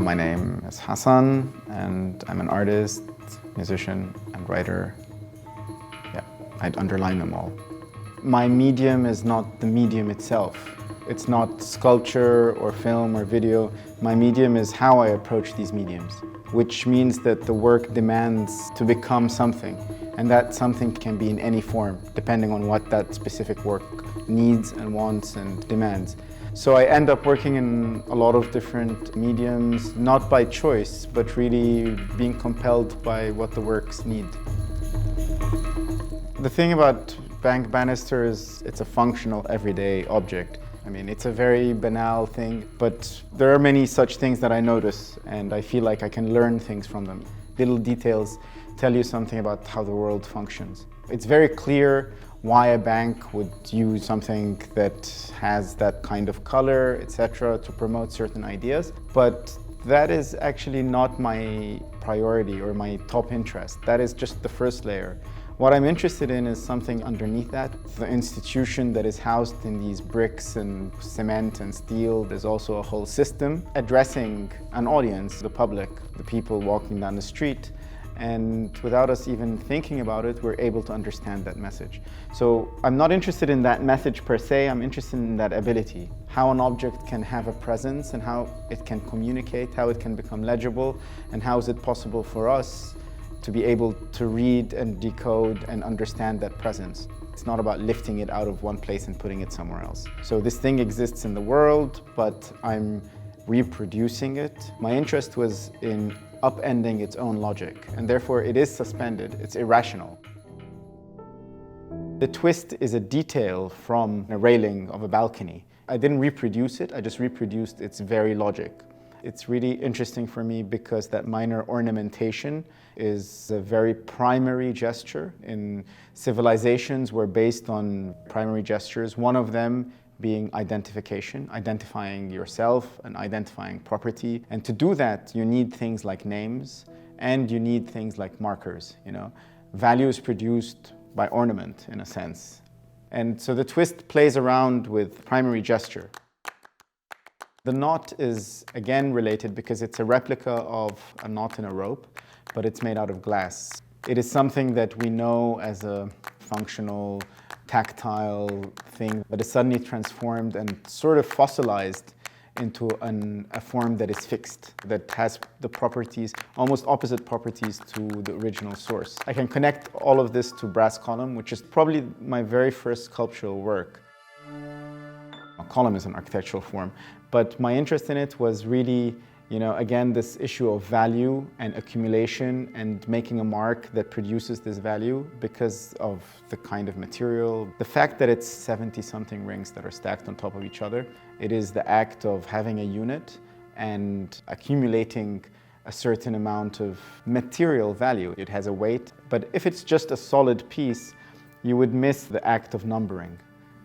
My name is Hassan, and I'm an artist, musician, and writer. Yeah, I'd underline them all. My medium is not the medium itself. It's not sculpture or film or video. My medium is how I approach these mediums, which means that the work demands to become something. And that something can be in any form, depending on what that specific work needs and wants and demands. So I end up working in a lot of different mediums, not by choice, but really being compelled by what the works need. The thing about bank banister is it's a functional, everyday object. I mean, it's a very banal thing, but there are many such things that I notice, and I feel like I can learn things from them. Little details tell you something about how the world functions. It's very clear why a bank would use something that has that kind of color, etc., to promote certain ideas, but that is actually not my priority or my top interest. That is just the first layer. What I'm interested in is something underneath that. The institution that is housed in these bricks and cement and steel, there's also a whole system addressing an audience, the public, the people walking down the street. And without us even thinking about it, we're able to understand that message. So I'm not interested in that message per se, I'm interested in that ability. How an object can have a presence and how it can communicate, how it can become legible, and how is it possible for us to be able to read and decode and understand that presence. It's not about lifting it out of one place and putting it somewhere else. So this thing exists in the world, but I'm reproducing it. My interest was in upending its own logic, and therefore it is suspended, it's irrational. The twist is a detail from a railing of a balcony. I didn't reproduce it, I just reproduced its very logic. It's really interesting for me because that minor ornamentation is a very primary gesture. In civilizations, we're based on primary gestures, one of them being identification, identifying yourself and identifying property. And to do that, you need things like names and you need things like markers. Value is produced by ornament, in a sense. And so the twist plays around with primary gesture. The knot is again related because it's a replica of a knot in a rope, but it's made out of glass. It is something that we know as a functional, tactile thing, but is suddenly transformed and sort of fossilized into a form that is fixed, that has the properties, almost opposite properties to the original source. I can connect all of this to brass column, which is probably my very first sculptural work. A column is an architectural form, but my interest in it was really, again, this issue of value and accumulation and making a mark that produces this value because of the kind of material. The fact that it's 70-something rings that are stacked on top of each other, it is the act of having a unit and accumulating a certain amount of material value. It has a weight, but if it's just a solid piece, you would miss the act of numbering,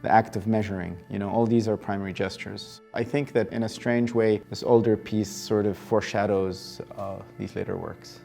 the act of measuring. All these are primary gestures. I think that in a strange way, this older piece sort of foreshadows these later works.